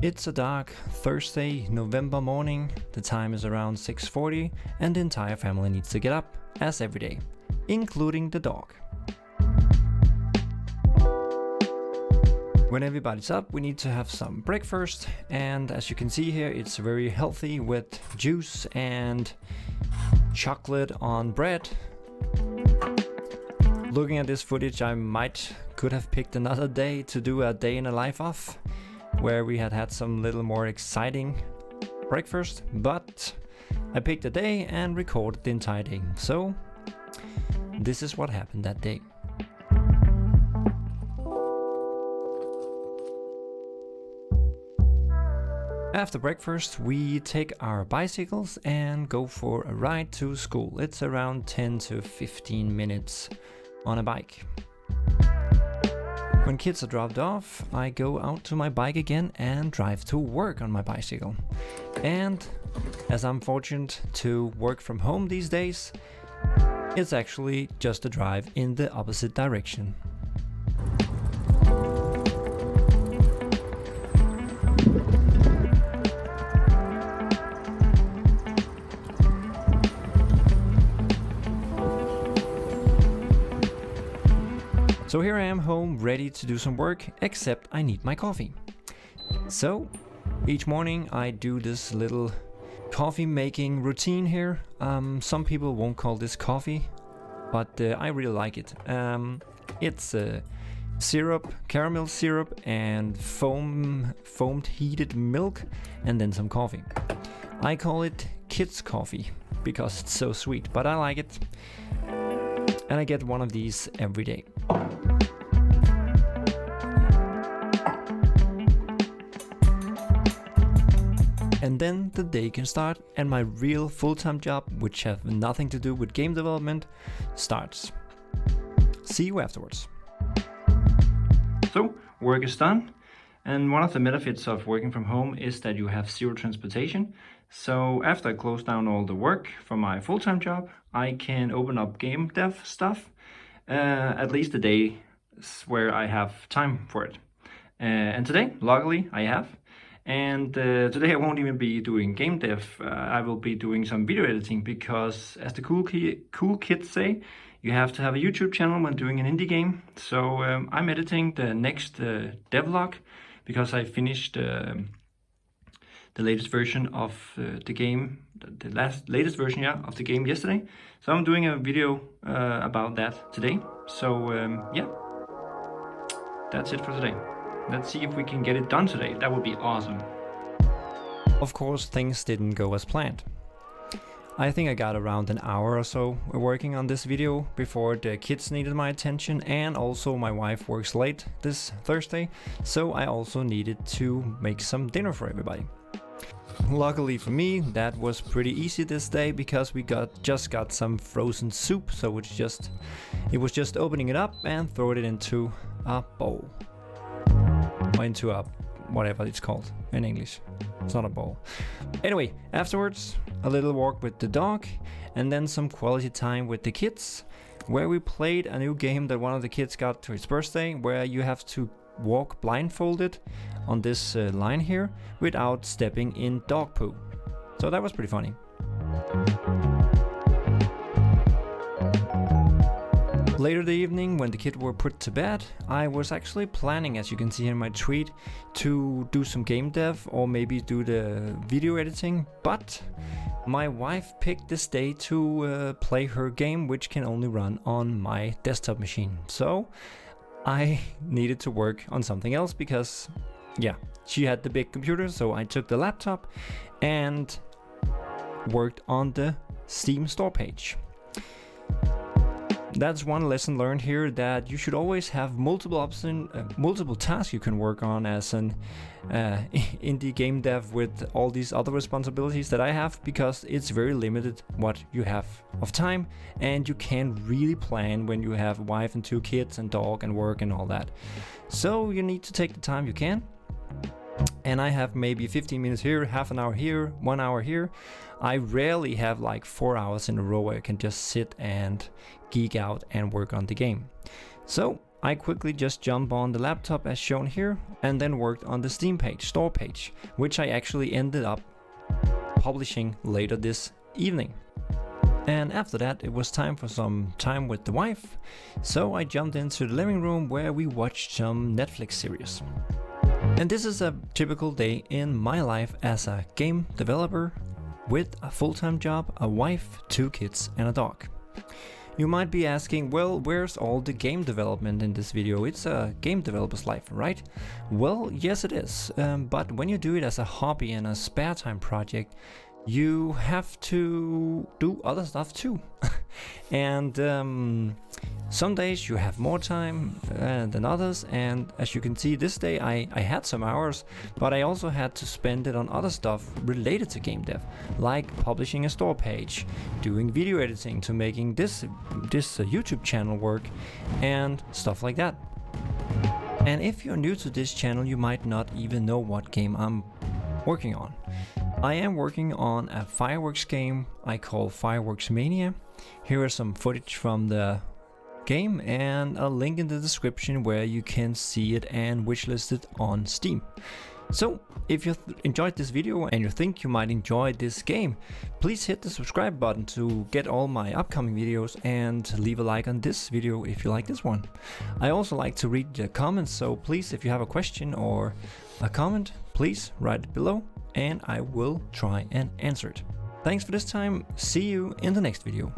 It's a dark Thursday, November morning. The time is around 6:40 and the entire family needs to get up, as every day, including the dog. When everybody's up, we need to have some breakfast, and as you can see here, it's very healthy with juice and chocolate on bread. Looking at this footage, I could have picked another day to do a day in a life off, where we had some little more exciting breakfast, but I picked a day and recorded the entire day. So this is what happened that day. After breakfast, we take our bicycles and go for a ride to school. It's around 10 to 15 minutes on a bike. When kids are dropped off, I go out to my bike again and drive to work on my bicycle. And as I'm fortunate to work from home these days, it's actually just a drive in the opposite direction. So here I am home, ready to do some work, except I need my coffee. So each morning I do this little coffee making routine here. Some people won't call this coffee, but I really like it. It's syrup, caramel syrup, and foamed heated milk, and then some coffee. I call it kids coffee because it's so sweet, but I like it. And I get one of these every day. And then the day can start and my real full-time job, which have nothing to do with game development, starts. See you afterwards. So, work is done. And one of the benefits of working from home is that you have zero transportation. So after I close down all the work for my full-time job, I can open up game dev stuff, at least the day where I have time for it. And today, luckily, I have. And today I won't even be doing game dev. I will be doing some video editing because, as the cool kids say, you have to have a YouTube channel when doing an indie game. So I'm editing the next devlog because I finished the latest version of the game, the latest version of the game yesterday. So I'm doing a video about that today. So yeah, that's it for today. Let's see if we can get it done today. That would be awesome. Of course, things didn't go as planned. I think I got around an hour or so working on this video before the kids needed my attention, and also my wife works late this Thursday, so I also needed to make some dinner for everybody. Luckily for me, that was pretty easy this day because we just got some frozen soup, so it was just opening it up and throwing it into a bowl. Or into a whatever it's called in English. It's not a bowl. Anyway, afterwards, a little walk with the dog, and then some quality time with the kids, where we played a new game that one of the kids got to his birthday, where you have to walk blindfolded on this line here without stepping in dog poo. So that was pretty funny. Later the evening, when the kids were put to bed, I was actually planning, as you can see in my tweet, to do some game dev or maybe do the video editing, but my wife picked this day to play her game, which can only run on my desktop machine. So I needed to work on something else because, yeah, she had the big computer, so I took the laptop and worked on the Steam store page. That's one lesson learned here, that you should always have multiple tasks you can work on as an indie game dev with all these other responsibilities that I have, because it's very limited what you have of time, and you can't really plan when you have a wife and 2 kids and dog and work and all that. So you need to take the time you can. And I have maybe 15 minutes here, half an hour here, 1 hour here. I rarely have like 4 hours in a row where I can just sit and geek out and work on the game. So I quickly just jump on the laptop as shown here and then worked on the Steam page, store page, which I actually ended up publishing later this evening. And after that, it was time for some time with the wife, so I jumped into the living room where we watched some Netflix series. And this is a typical day in my life as a game developer with a full-time job, a wife, 2 kids and a dog. You might be asking, well, where's all the game development in this video? It's a game developer's life, right? Well, yes it is, but when you do it as a hobby and a spare time project, you have to do other stuff too. And some days you have more time than others, and as you can see this day I had some hours, but I also had to spend it on other stuff related to game dev, like publishing a store page, doing video editing to making this YouTube channel work, and stuff like that. And if you're new to this channel, you might not even know what game I'm working on. I am working on a fireworks game I call Fireworks Mania. Here is some footage from the game and a link in the description where you can see it and wishlist it on Steam. So if you enjoyed this video and you think you might enjoy this game, please hit the subscribe button to get all my upcoming videos and leave a like on this video if you like this one. I also like to read the comments, so please, if you have a question or a comment, please write it below and I will try and answer it. Thanks for this time, see you in the next video.